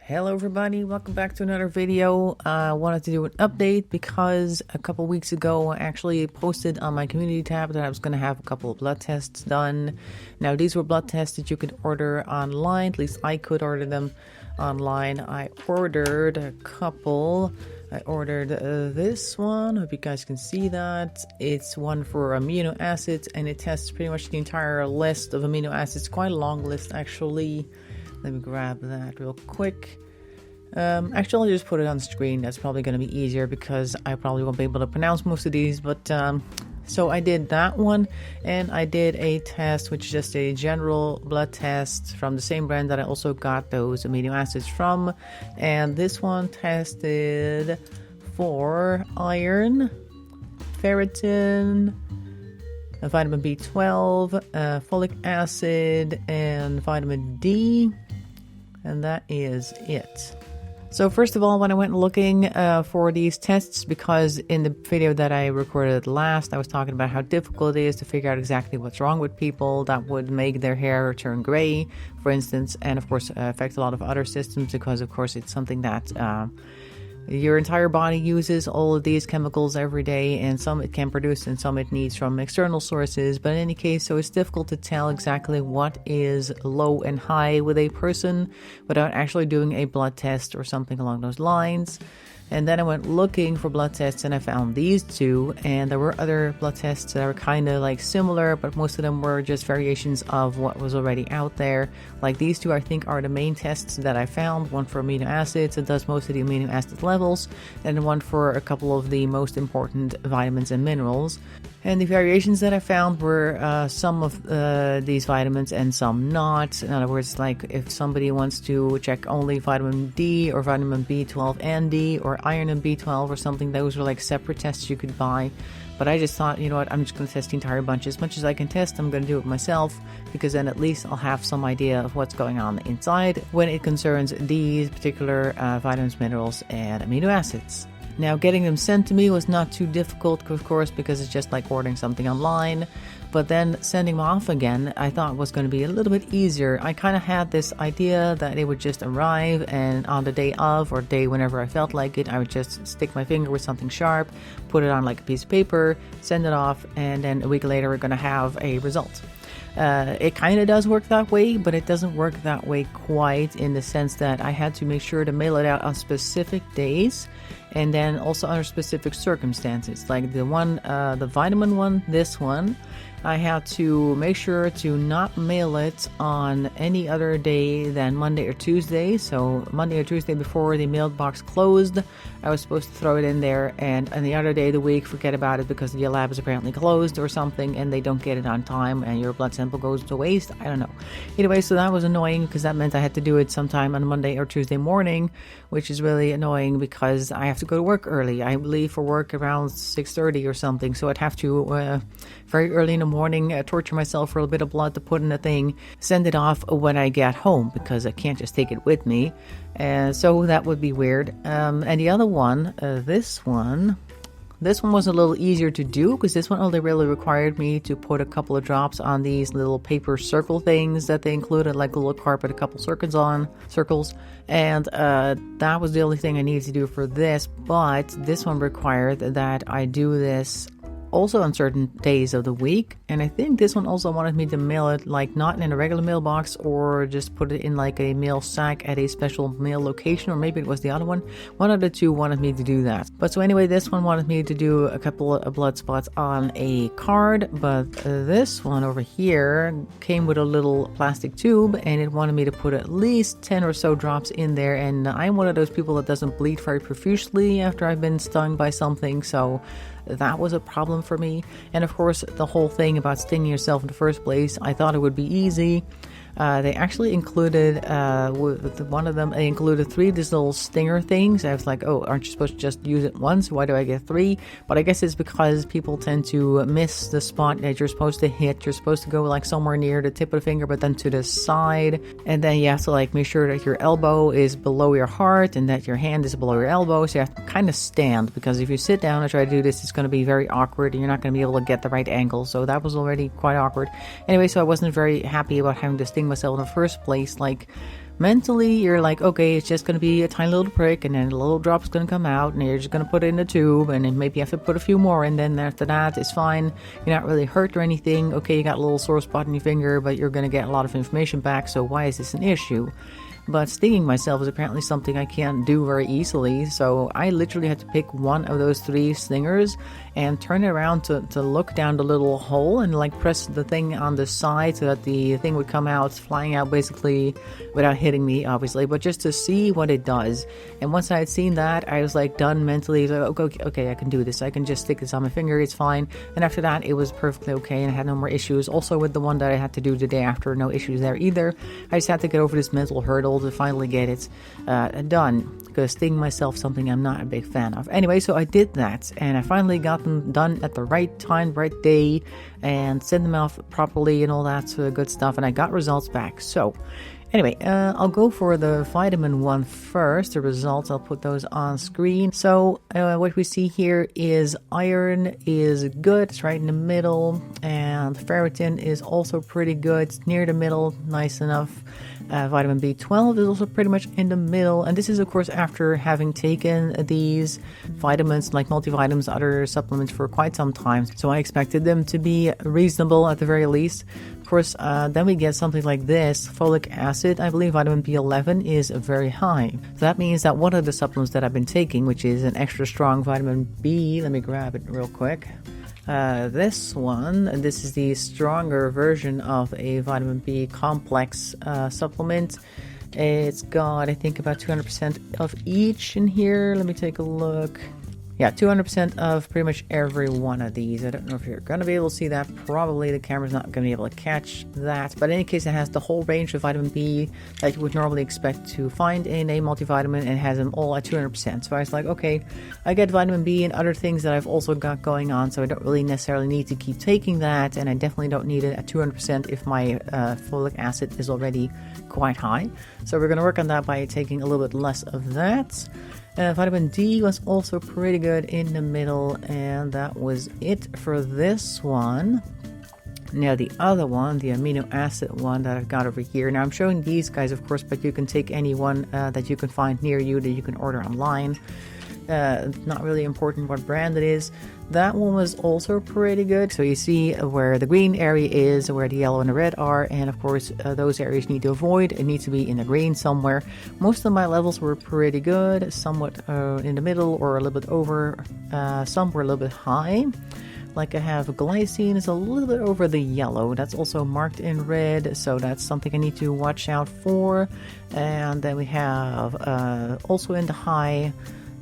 Hello everybody, welcome back to another video. I wanted to do an update because a couple weeks ago I actually posted on my community tab that I was going to have a couple of blood tests done. Now these were blood tests that you could order online, at least I could order them online. I ordered a couple. I ordered this one, hope you guys can see that. It's one for amino acids and it tests pretty much the entire list of amino acids, quite a long list actually. Let me grab that real quick. Actually, I'll just put it on screen. That's probably going to be easier because I probably won't be able to pronounce most of these. But so I did that one, and I did a test, which is just a general blood test from the same brand that I also got those amino acids from. And this one tested for iron, ferritin, vitamin B12, folic acid, and vitamin D. And that is it. So first of all, when I went looking for these tests, because in the video that I recorded last, I was talking about how difficult it is to figure out exactly what's wrong with people that would make their hair turn gray, for instance, and of course affect a lot of other systems because of course it's something that your entire body uses all of these chemicals every day, and some it can produce and some it needs from external sources. But in any case, so it's difficult to tell exactly what is low and high with a person without actually doing a blood test or something along those lines. And then I went looking for blood tests and I found these two, and there were other blood tests that were kind of like similar, but most of them were just variations of what was already out there. Like these two I think are the main tests that I found, one for amino acids, it does most of the amino acid levels, and one for a couple of the most important vitamins and minerals. And the variations that I found were some of these vitamins and some not. In other words, like if somebody wants to check only vitamin D or vitamin B12 and D or iron and B12 or something, those were like separate tests you could buy. But I just thought, you know what, I'm just going to test the entire bunch. As much as I can test, I'm going to do it myself, because then at least I'll have some idea of what's going on inside when it concerns these particular vitamins, minerals, and amino acids. Now, getting them sent to me was not too difficult, of course, because it's just like ordering something online. But then sending them off again, I thought was going to be a little bit easier. I kind of had this idea that it would just arrive, and on the day of or day whenever I felt like it, I would just stick my finger with something sharp, put it on like a piece of paper, send it off, and then a week later we're going to have a result. It kind of does work that way, but it doesn't work that way quite, in the sense that I had to make sure to mail it out on specific days and then also under specific circumstances. Like the one, the vitamin one, this one, I had to make sure to not mail it on any other day than Monday or Tuesday. So Monday or Tuesday before the mailbox closed, I was supposed to throw it in there, and the other day of the week, forget about it because the lab is apparently closed or something and they don't get it on time and your blood sample goes to waste. I don't know. Anyway, so that was annoying because that meant I had to do it sometime on Monday or Tuesday morning, which is really annoying because I have to go to work early. I leave for work around 6:30 or something, so I'd have to very early in the morning torture myself for a bit of blood to put in a thing, send it off when I get home because I can't just take it with me. So that would be weird. And the other one, this one was a little easier to do because this one only really required me to put a couple of drops on these little paper circle things that they included, like a little carpet, a couple circles, and that was the only thing I needed to do for this. But this one required that I do this also on certain days of the week, and I think this one also wanted me to mail it like not in a regular mailbox or just put it in like a mail sack at a special mail location, or maybe it was the other one. One of the two wanted me to do that. But so anyway, this one wanted me to do a couple of blood spots on a card, but this one over here came with a little plastic tube and it wanted me to put at least 10 or so drops in there, and I'm one of those people that doesn't bleed very profusely after I've been stung by something, so that was a problem for me. And of course, the whole thing about stinging yourself in the first place, I thought it would be easy. They actually included, one of them, they included 3 of these little stinger things. I was like, oh, aren't you supposed to just use it once? Why do I get 3? But I guess it's because people tend to miss the spot that you're supposed to hit. You're supposed to go like somewhere near the tip of the finger, but then to the side. And then you have to like make sure that your elbow is below your heart and that your hand is below your elbow. So you have to kind of stand, because if you sit down and try to do this, it's going to be very awkward and you're not going to be able to get the right angle. So that was already quite awkward. Anyway, so I wasn't very happy about having to sting myself in the first place. Like, Mentally, you're like, okay, it's just going to be a tiny little prick, and then a little drop's going to come out, and you're just going to put it in the tube, and then maybe you have to put a few more, and then after that, it's fine. You're not really hurt or anything. Okay, you got a little sore spot in your finger, but you're going to get a lot of information back, so why is this an issue? But stinging myself is apparently something I can't do very easily, so I literally had to pick one of those 3 stingers and turn it around to look down the little hole and like press the thing on the side so that the thing would come out, flying out basically without hitting me, obviously, but just to see what it does. And once I had seen that, I was like done mentally, like, okay, I can do this. I can just stick this on my finger, it's fine. And after that, it was perfectly okay and I had no more issues. Also with the one that I had to do the day after, no issues there either. I just had to get over this mental hurdle to finally get it done, because stinging myself something I'm not a big fan of. Anyway, so I did that and I finally got them done at the right time, right day, and sent them off properly and all that sort of good stuff, and I got results back. So anyway, I'll go for the vitamin one first. The results, I'll put those on screen. So what we see here is iron is good, it's right in the middle, and ferritin is also pretty good, it's near the middle, nice enough. Vitamin B12 is also pretty much in the middle, and this is of course after having taken these vitamins like multivitamins, other supplements for quite some time, so I expected them to be reasonable at the very least. Of course, then we get something like this. Folic acid, I believe vitamin B11 is very high. So that means that one of the supplements that I've been taking, which is an extra strong vitamin B, let me grab it real quick. This one, this is the stronger version of a vitamin B complex supplement. It's got, I think, about 200% of each in here. Let me take a look. Yeah, 200% of pretty much every one of these. I don't know if you're going to be able to see that. Probably the camera's not going to be able to catch that. But in any case, it has the whole range of vitamin B that you would normally expect to find in a multivitamin, and has them all at 200%. So I was like, okay, I get vitamin B and other things that I've also got going on, so I don't really necessarily need to keep taking that, and I definitely don't need it at 200% if my folic acid is already quite high. So we're going to work on that by taking a little bit less of that. Vitamin D was also pretty good in the middle, and that was it for this one. Now the other one, the amino acid one that I've got over here. Now I'm showing these guys, of course, but you can take any one that you can find near you that you can order online. Not really important what brand it is. That one was also pretty good. So you see where the green area is, where the yellow and the red are, and of course those areas need to avoid. It needs to be in the green somewhere. Most of my levels were pretty good, somewhat in the middle or a little bit over. Some were a little bit high. Like I have glycine is a little bit over the yellow. That's also marked in red, so that's something I need to watch out for. And then we have also in the high,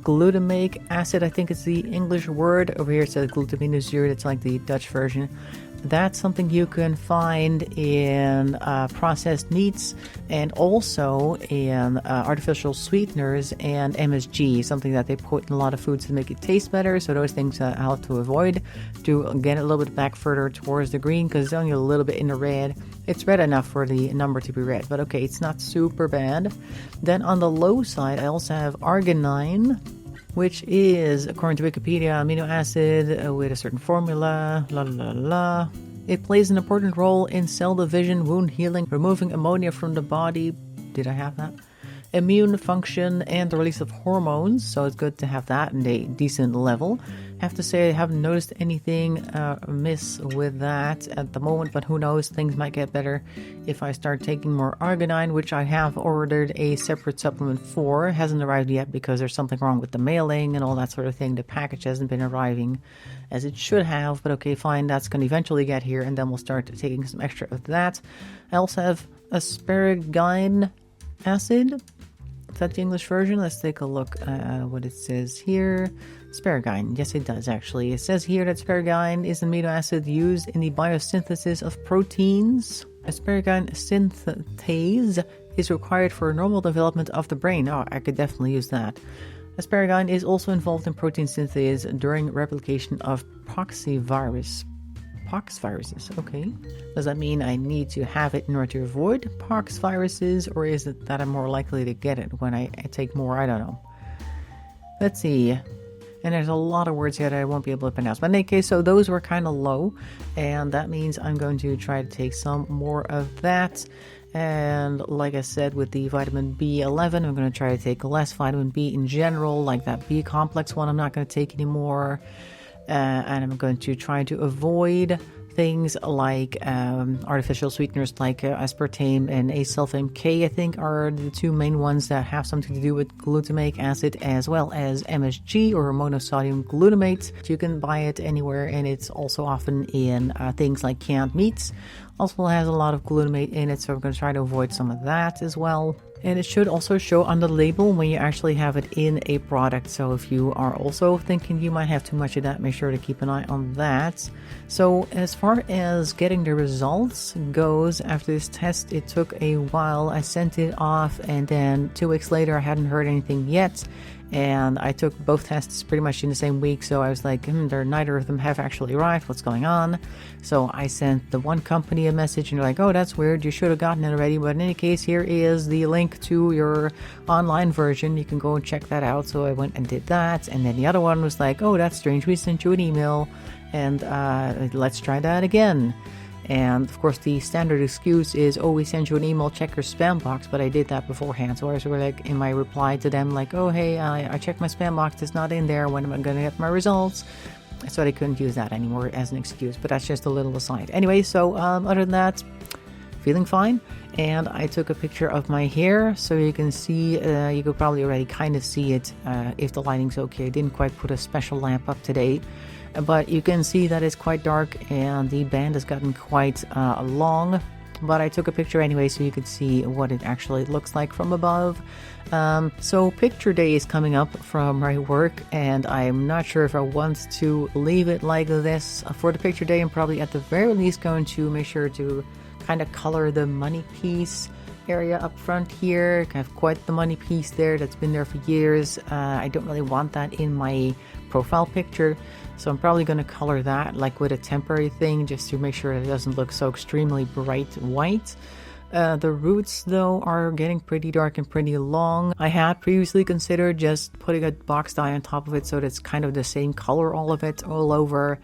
glutamic acid, I think it's the English word. Over here it says glutaminoglyceride, it's like the Dutch version. That's something you can find in processed meats and also in artificial sweeteners and MSG, something that they put in a lot of foods to make it taste better. So those things I'll have to avoid to get it a little bit back further towards the green, because it's only a little bit in the red. It's red enough for the number to be red, but okay, it's not super bad. Then on the low side, I also have arginine, which is, according to Wikipedia, amino acid with a certain formula, la la la. It plays an important role in cell division, wound healing, removing ammonia from the body. Did I have that? Immune function, and the release of hormones, so it's good to have that in a decent level. I have to say I haven't noticed anything amiss with that at the moment, but who knows, things might get better if I start taking more arginine, which I have ordered a separate supplement for. It hasn't arrived yet because there's something wrong with the mailing and all that sort of thing. The package hasn't been arriving as it should have, but okay, fine, that's going to eventually get here, and then we'll start taking some extra of that. I also have asparagine acid. Is that the English version? Let's take a look at what it says here. Asparagine. Yes, it does actually. It says here that asparagine is an amino acid used in the biosynthesis of proteins. Asparagine synthase is required for normal development of the brain. Oh, I could definitely use that. Asparagine is also involved in protein synthase during replication of poxviruses. Okay. Does that mean I need to have it in order to avoid poxviruses, or is it that I'm more likely to get it when I take more? I don't know. Let's see. And there's a lot of words here that I won't be able to pronounce. But in any case, so those were kind of low, and that means I'm going to try to take some more of that. And like I said, with the vitamin B11, I'm going to try to take less vitamin B in general, like that B complex one I'm not going to take anymore. And I'm going to try to avoid things like artificial sweeteners like aspartame and acesulfame K, I think, are the two main ones that have something to do with glutamic acid, as well as MSG or monosodium glutamate. You can buy it anywhere, and it's also often in things like canned meats. Also has a lot of glutamate in it, so I'm going to try to avoid some of that as well. And it should also show on the label when you actually have it in a product. So if you are also thinking you might have too much of that, make sure to keep an eye on that. So as far as getting the results goes, after this test, it took a while. I sent it off, and then 2 weeks later, I hadn't heard anything yet. And I took both tests pretty much in the same week, so I was like, neither of them have actually arrived. What's going on? So I sent the one company a message, and they're like, oh, that's weird. You should have gotten it already. But in any case, here is the link to your online version. You can go and check that out. So I went and did that. And then the other one was like, oh, that's strange. We sent you an email, and let's try that again. And of course, the standard excuse is, oh, we sent you an email, check your spam box. But I did that beforehand. So I was like, in my reply to them, like, oh, hey, I checked my spam box. It's not in there. When am I going to get my results? So they couldn't use that anymore as an excuse. But that's just a little aside. Anyway, so other than that, feeling fine. And I took a picture of my hair, so you can see, you could probably already kind of see it if the lighting's okay. I didn't quite put a special lamp up today. But you can see that it's quite dark, and the band has gotten quite long. But I took a picture anyway, so you could see what it actually looks like from above. So picture day is coming up from my work, and I'm not sure if I want to leave it like this for the picture day. I'm probably at the very least going to make sure to kind of color the money piece area up front here. I have quite the money piece there that's been there for years. I don't really want that in my profile picture, so I'm probably going to color that like with a temporary thing, just to make sure it doesn't look so extremely bright white. The roots though are getting pretty dark and pretty long. I had previously considered just putting a box dye on top of it so that it's kind of the same color, all of it all over.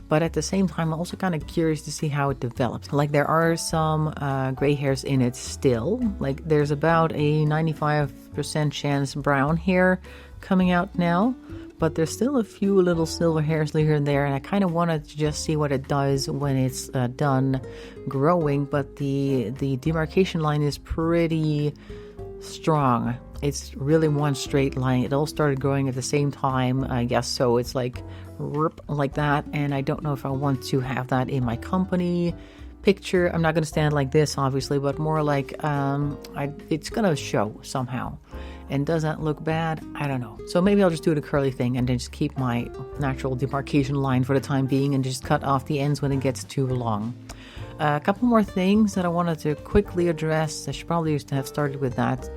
But at the same time, I'm also kind of curious to see how it develops. Like, there are some gray hairs in it still. Like, there's about a 95% chance brown hair coming out now. But there's still a few little silver hairs here and there. And I kind of wanted to just see what it does when it's done growing. But the demarcation line is pretty strong. It's really one straight line. It all started growing at the same time, I guess. So it's like that, and I don't know if I want to have that in my company picture. I'm not going to stand like this, obviously, but more like it's going to show somehow. And does that look bad? I don't know. So maybe I'll just do the curly thing and then just keep my natural demarcation line for the time being and just cut off the ends when it gets too long. A couple more things that I wanted to quickly address. I should probably have started with that.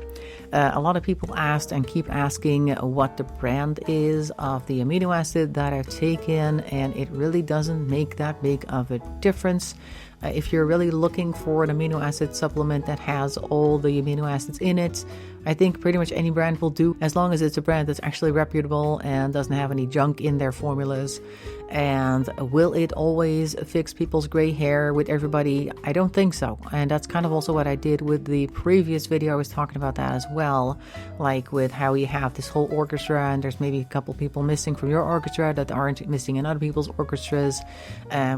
A lot of people asked and keep asking what the brand is of the amino acid that I've taken, and it really doesn't make that big of a difference. If you're really looking for an amino acid supplement that has all the amino acids in it, I think pretty much any brand will do, as long as it's a brand that's actually reputable and doesn't have any junk in their formulas. And will it always fix people's gray hair with everybody? I don't think so. And that's kind of also what I did with the previous video. I was talking about that as well, like with how you have this whole orchestra and there's maybe a couple people missing from your orchestra that aren't missing in other people's orchestras.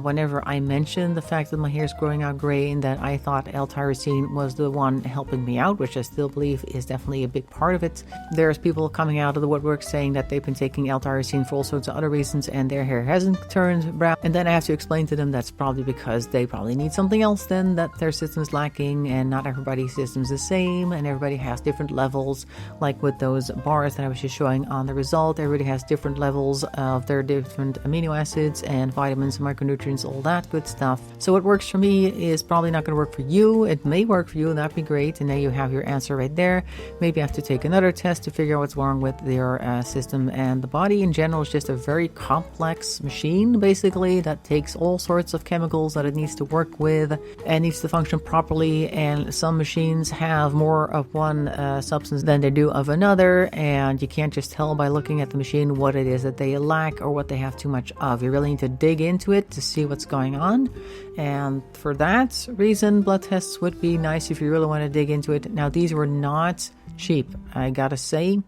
Whenever I mentioned the fact that my hair is growing out gray and that I thought l-tyrosine was the one helping me out, which I still believe is definitely a big part of it, there's people coming out of the woodwork saying that they've been taking l-tyrosine for all sorts of other reasons and their hair hasn't turned brown. And then I have to explain to them that's probably because they probably need something else then, that their system is lacking, and not everybody's system is the same, and everybody has different levels. Like with those bars that I was just showing on the result, everybody has different levels of their different amino acids and vitamins and micronutrients, all that good stuff. So what works for me is probably not going to work for you. It may work for you, and that'd be great, and then you have your answer right there. maybe have to take another test to figure out what's wrong with their system. And the body in general is just a very complex machine, basically, that takes all sorts of chemicals that it needs to work with and needs to function properly. And some machines have more of one substance than they do of another, and you can't just tell by looking at the machine what it is that they lack or what they have too much of. You really need to dig into it to see what's going on, and for that reason, blood tests would be nice if you really want to dig into it. Now, these were not cheap, I gotta say.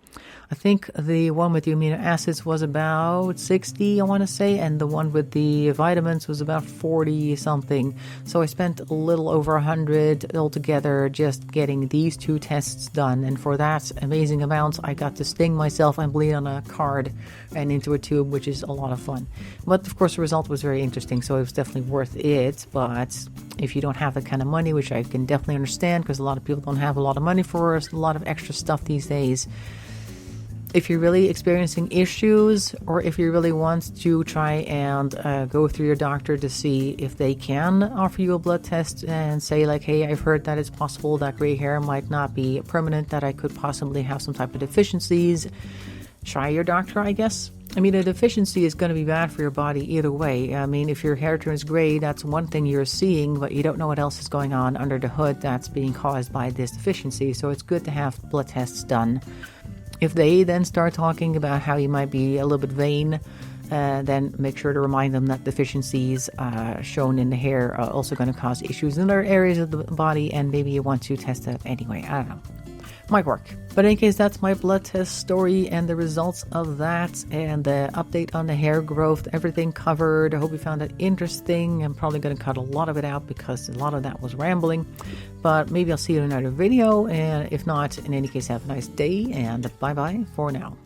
I think the one with the amino acids was about 60, I want to say, and the one with the vitamins was about 40 something. So I spent a little over 100 altogether just getting these 2 tests done. And for that amazing amount, I got to sting myself and bleed on a card and into a tube, which is a lot of fun. But of course, the result was very interesting, so it was definitely worth it. But if you don't have that kind of money, which I can definitely understand, because a lot of people don't have a lot of money for a lot of extra stuff these days, if you're really experiencing issues, or if you really want to try and go through your doctor to see if they can offer you a blood test and say like, hey, I've heard that it's possible that gray hair might not be permanent, that I could possibly have some type of deficiencies, try your doctor, I guess. I mean, a deficiency is going to be bad for your body either way. I mean, if your hair turns gray, that's one thing you're seeing, but you don't know what else is going on under the hood that's being caused by this deficiency. So it's good to have blood tests done. If they then start talking about how you might be a little bit vain, then make sure to remind them that deficiencies shown in the hair are also going to cause issues in other areas of the body, and maybe you want to test that anyway. I don't know. Might work. But in any case, that's my blood test story and the results of that, and the update on the hair growth, everything covered. I hope you found it interesting. I'm probably going to cut a lot of it out because a lot of that was rambling, but maybe I'll see you in another video, and if not, in any case, have a nice day, and bye bye for now.